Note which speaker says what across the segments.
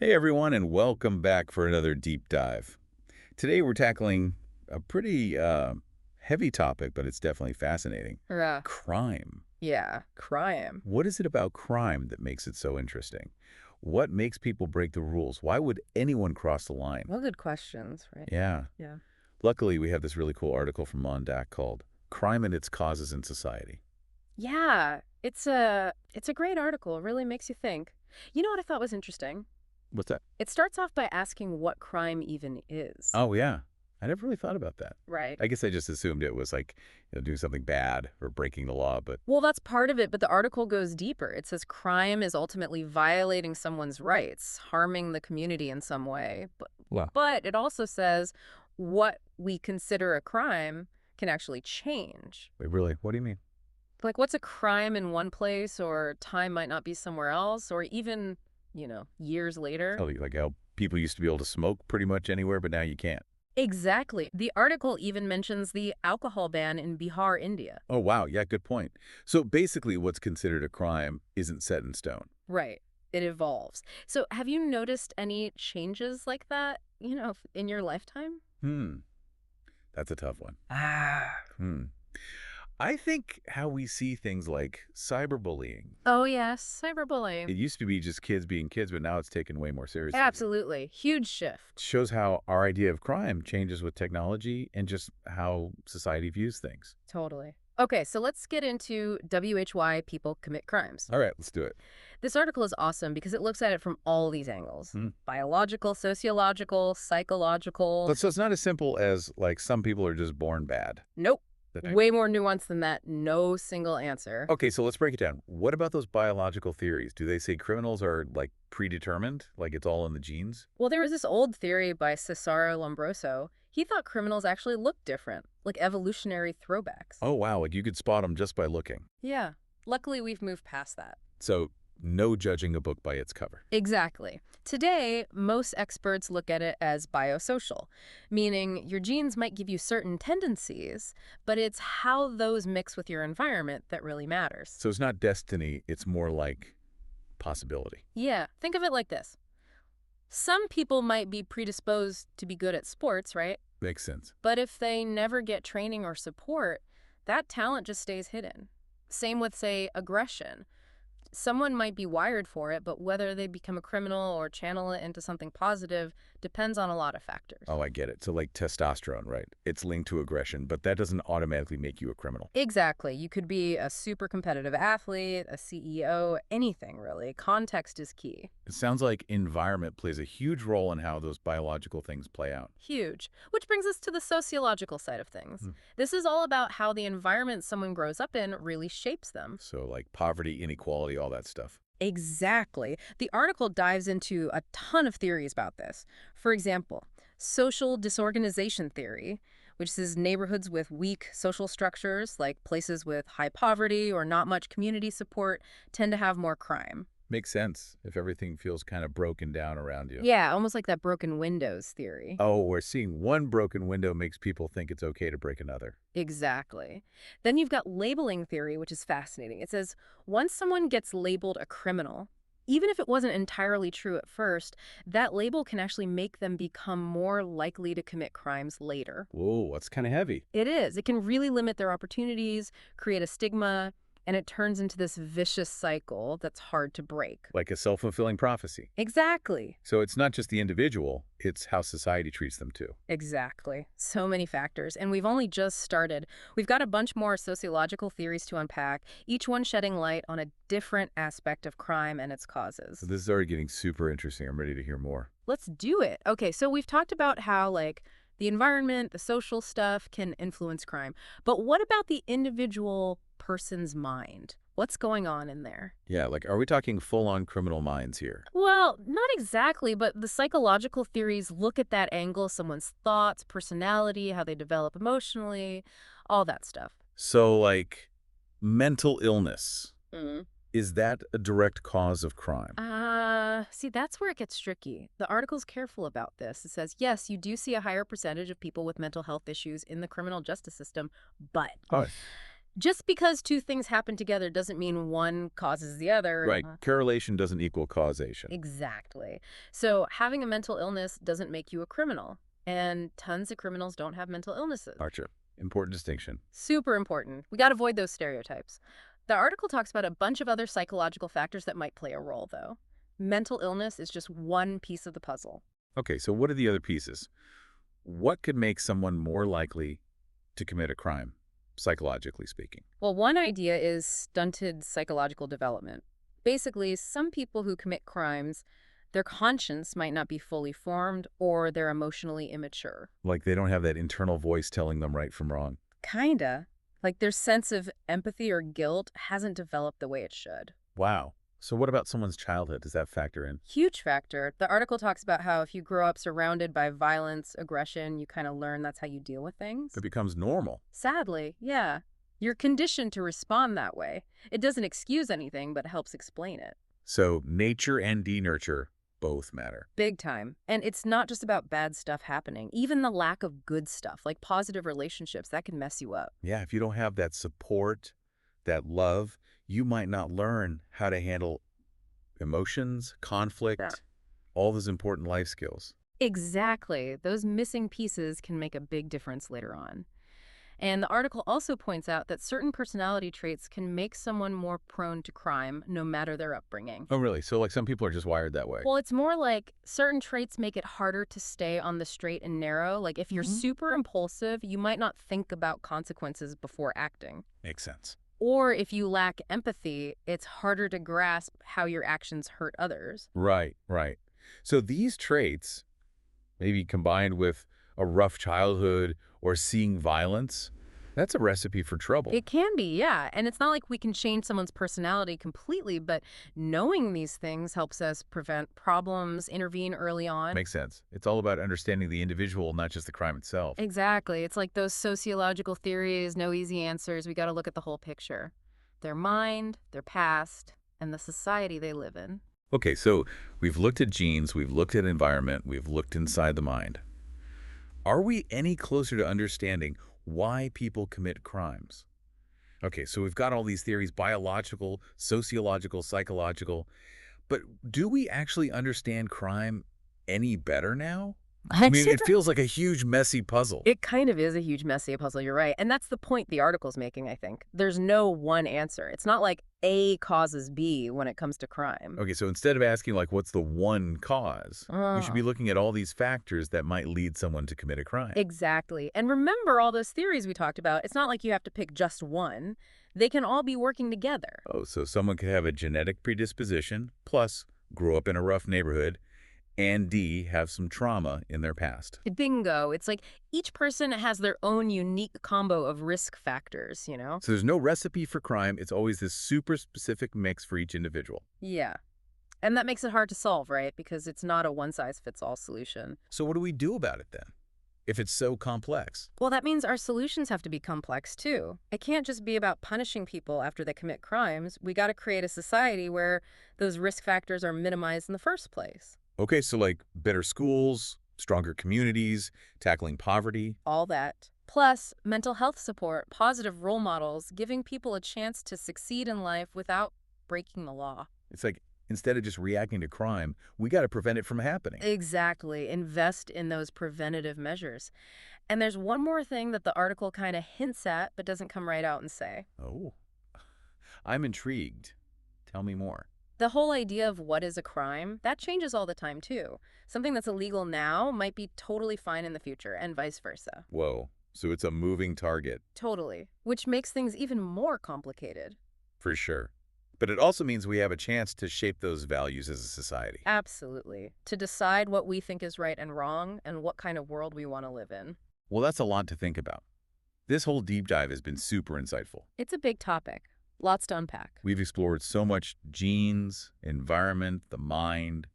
Speaker 1: Hey everyone, and welcome back for another deep dive. Today we're tackling a pretty heavy topic, but it's definitely fascinating.
Speaker 2: Yeah.
Speaker 1: Crime.
Speaker 2: Yeah, crime.
Speaker 1: What is it about crime that makes it so interesting? What makes people break the rules? Why would anyone cross the line?
Speaker 2: Well, good questions, right?
Speaker 1: Yeah.
Speaker 2: Yeah.
Speaker 1: Luckily, we have this really cool article from Mondak called Crime and Its Causes in Society.
Speaker 2: Yeah, it's a great article. It really makes you think. You know what I thought was interesting?
Speaker 1: What's that?
Speaker 2: It starts off by asking what crime even is,
Speaker 1: Oh, yeah. I never really thought about that.
Speaker 2: right?
Speaker 1: I guess I just assumed it was like, doing something bad or breaking the law, but
Speaker 2: Well, that's part of it, but the article goes deeper. It says crime is ultimately violating someone's rights, harming the community in some way. But
Speaker 1: wow.
Speaker 2: but it also says what we consider a crime can actually change.
Speaker 1: Wait, really? What do you mean?
Speaker 2: Like, what's a crime in one place or time might not be somewhere else, or even, years later?
Speaker 1: Oh, like how people used to be able to smoke pretty much anywhere, but now you can't.
Speaker 2: Exactly. The article even mentions the alcohol ban in Bihar, India.
Speaker 1: Oh, wow. Yeah, good point. So basically, what's considered a crime isn't set in stone.
Speaker 2: Right. It evolves. So, have you noticed any changes like that, in your lifetime?
Speaker 1: Hmm. That's a tough one.
Speaker 2: Ah.
Speaker 1: Hmm. I think how we see things like cyberbullying.
Speaker 2: Oh, yes, cyberbullying.
Speaker 1: It used to be just kids being kids, but now it's taken way more seriously.
Speaker 2: Absolutely. Huge shift.
Speaker 1: Shows how our idea of crime changes with technology and just how society views things.
Speaker 2: Totally. Okay, so let's get into WHY people commit crimes.
Speaker 1: All right, let's do it.
Speaker 2: This article is awesome because it looks at it from all these angles:
Speaker 1: Hmm.
Speaker 2: biological, sociological, psychological.
Speaker 1: So it's not as simple as like some people are just born bad.
Speaker 2: Nope.
Speaker 1: That
Speaker 2: Way more nuanced than that. No single answer.
Speaker 1: Okay, so let's break it down. What about those biological theories? Do they say criminals are like predetermined, like it's all in the genes?
Speaker 2: Well, there was this old theory by Cesare Lombroso. He thought criminals actually looked different, like evolutionary throwbacks.
Speaker 1: Oh, wow, like you could spot them just by looking.
Speaker 2: Yeah. Luckily, we've moved past that.
Speaker 1: So, no judging a book by its cover.
Speaker 2: Exactly. Today, most experts look at it as biosocial, meaning your genes might give you certain tendencies, but it's how those mix with your environment that really matters.
Speaker 1: So it's not destiny, it's more like possibility.
Speaker 2: Yeah, think of it like this. Some people might be predisposed to be good at sports, right?
Speaker 1: Makes sense.
Speaker 2: But if they never get training or support, that talent just stays hidden. Same with, say, aggression. Someone might be wired for it, but whether they become a criminal or channel it into something positive depends on a lot of factors.
Speaker 1: Oh, I get it. So like testosterone, right? It's linked to aggression, but that doesn't automatically make you a criminal.
Speaker 2: Exactly. You could be a super competitive athlete, a CEO, anything really. Context is key.
Speaker 1: It sounds like environment plays a huge role in how those biological things play out.
Speaker 2: Huge. Which brings us to the sociological side of things.
Speaker 1: Hmm.
Speaker 2: This is all about how the environment someone grows up in really shapes them.
Speaker 1: So like poverty, inequality, all that stuff.
Speaker 2: Exactly. The article dives into a ton of theories about this. For example, social disorganization theory, which says neighborhoods with weak social structures, like places with high poverty or not much community support, tend to have more crime.
Speaker 1: Makes sense if everything feels kind of broken down around you.
Speaker 2: Yeah, almost like that broken windows theory.
Speaker 1: Oh, where seeing one broken window makes people think it's okay to break another.
Speaker 2: Exactly. Then you've got labeling theory, which is fascinating. It says once someone gets labeled a criminal, even if it wasn't entirely true at first, that label can actually make them become more likely to commit crimes later.
Speaker 1: Whoa, that's kind of heavy.
Speaker 2: It is. It can really limit their opportunities, create a stigma, and it turns into this vicious cycle that's hard to break.
Speaker 1: Like a self-fulfilling prophecy.
Speaker 2: Exactly.
Speaker 1: So it's not just the individual, it's how society treats them too.
Speaker 2: Exactly. So many factors. And we've only just started. We've got a bunch more sociological theories to unpack, each one shedding light on a different aspect of crime and its causes.
Speaker 1: So this is already getting super interesting. I'm ready to hear more.
Speaker 2: Let's do it. Okay, so we've talked about how, like, the environment, the social stuff can influence crime. But what about the individual person's mind? What's going on in there?
Speaker 1: Yeah, like are we talking full-on criminal minds here?
Speaker 2: Well, not exactly, but the psychological theories look at that angle, someone's thoughts, personality, how they develop emotionally, all that stuff.
Speaker 1: So like mental illness,
Speaker 2: Mm.
Speaker 1: is that a direct cause of crime?
Speaker 2: See, that's where it gets tricky. The article's careful about this. It says, yes, you do see a higher percentage of people with mental health issues in the criminal justice system, but
Speaker 1: Oh,
Speaker 2: Just because two things happen together doesn't mean one causes the other.
Speaker 1: Right. Correlation doesn't equal causation.
Speaker 2: Exactly. So having a mental illness doesn't make you a criminal. And tons of criminals don't have mental illnesses.
Speaker 1: Archer. Important distinction.
Speaker 2: Super important. We got to avoid those stereotypes. The article talks about a bunch of other psychological factors that might play a role, though. Mental illness is just one piece of the puzzle.
Speaker 1: Okay, so what are the other pieces? What could make someone more likely to commit a crime, psychologically speaking?
Speaker 2: Well, one idea is stunted psychological development. Basically, some people who commit crimes, their conscience might not be fully formed or they're emotionally immature.
Speaker 1: Like they don't have that internal voice telling them right from wrong.
Speaker 2: Kinda. Like their sense of empathy or guilt hasn't developed the way it should.
Speaker 1: Wow. So what about someone's childhood? Does that factor in?
Speaker 2: Huge factor. The article talks about how if you grow up surrounded by violence, aggression, you kind of learn that's how you deal with things.
Speaker 1: It becomes normal.
Speaker 2: Sadly, yeah. You're conditioned to respond that way. It doesn't excuse anything, but helps explain it.
Speaker 1: So nature and denurture both matter.
Speaker 2: Big time. And it's not just about bad stuff happening. Even the lack of good stuff, like positive relationships, that can mess you up.
Speaker 1: Yeah, if you don't have that support, that love, you might not learn how to handle emotions,
Speaker 2: Yeah.
Speaker 1: conflict, all those important life skills.
Speaker 2: Exactly. Those missing pieces can make a big difference later on. And the article also points out that certain personality traits can make someone more prone to crime, no matter their upbringing.
Speaker 1: Oh, really? So like some people are just wired that way.
Speaker 2: Well, it's more like certain traits make it harder to stay on the straight and narrow. Like if you're super impulsive, you might not think about consequences before acting.
Speaker 1: Makes sense.
Speaker 2: Or if you lack empathy, it's harder to grasp how your actions hurt others.
Speaker 1: Right, right. So these traits, maybe combined with a rough childhood or seeing violence, that's a recipe for trouble.
Speaker 2: It can be, yeah. And it's not like we can change someone's personality completely, but knowing these things helps us prevent problems, intervene early on.
Speaker 1: Makes sense. It's all about understanding the individual, not just the crime itself.
Speaker 2: Exactly. It's like those sociological theories, no easy answers. We got to look at the whole picture. Their mind, their past, and the society they live in.
Speaker 1: Okay, so we've looked at genes, we've looked at environment, we've looked inside the mind. Are we any closer to understanding why people commit crimes? Okay, so we've got all these theories, biological, sociological, psychological, but do we actually understand crime any better now? I mean,
Speaker 2: Actually,
Speaker 1: it feels like a huge, messy puzzle.
Speaker 2: it kind of is a huge, messy puzzle, you're right. And that's the point the article's making, I think. There's no one answer. It's not like A causes B when it comes to crime.
Speaker 1: Okay, so instead of asking, like, what's the one cause, we should be looking at all these factors that might lead someone to commit a crime.
Speaker 2: Exactly. And remember all those theories we talked about. It's not like you have to pick just one. They can all be working together.
Speaker 1: Oh, so someone could have a genetic predisposition, plus grow up in a rough neighborhood, and D, have some trauma in their past.
Speaker 2: Bingo. It's like each person has their own unique combo of risk factors, you know?
Speaker 1: So there's no recipe for crime. It's always this super specific mix for each individual.
Speaker 2: Yeah. And that makes it hard to solve, right? Because it's not a one-size-fits-all solution.
Speaker 1: So what do we do about it then, if it's so complex?
Speaker 2: Well, that means our solutions have to be complex, too. It can't just be about punishing people after they commit crimes. We got to create a society where those risk factors are minimized in the first place.
Speaker 1: Okay, so like better schools, stronger communities, tackling poverty.
Speaker 2: All that. Plus, mental health support, positive role models, giving people a chance to succeed in life without breaking the law.
Speaker 1: It's like instead of just reacting to crime, we got to prevent it from happening.
Speaker 2: Exactly. Invest in those preventative measures. And there's one more thing that the article kind of hints at, but doesn't come right out and say.
Speaker 1: Oh, I'm intrigued. Tell me more.
Speaker 2: The whole idea of what is a crime, that changes all the time, too. Something that's illegal now might be totally fine in the future, and vice versa.
Speaker 1: Whoa, so it's a moving target.
Speaker 2: Totally. Which makes things even more complicated.
Speaker 1: For sure. But it also means we have a chance to shape those values as a society.
Speaker 2: Absolutely. To decide what we think is right and wrong, and what kind of world we want to live in.
Speaker 1: Well, that's a lot to think about. This whole deep dive has been super insightful.
Speaker 2: It's a big topic. Lots to unpack.
Speaker 1: We've explored so much genes, environment, the mind,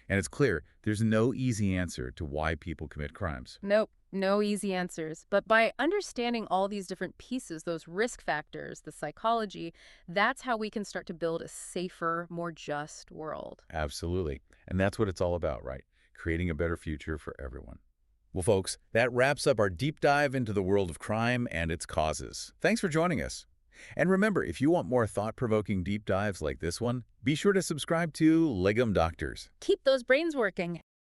Speaker 1: and it's clear there's no easy answer to why people commit crimes.
Speaker 2: Nope, no easy answers. But by understanding all these different pieces, those risk factors, the psychology, that's how we can start to build a safer, more just world.
Speaker 1: Absolutely. And that's what it's all about, right? Creating a better future for everyone. Well, folks, that wraps up our deep dive into the world of crime and its causes. Thanks for joining us. And remember, if you want more thought-provoking deep dives like this one, be sure to subscribe to Legum Doctors.
Speaker 2: Keep those brains working.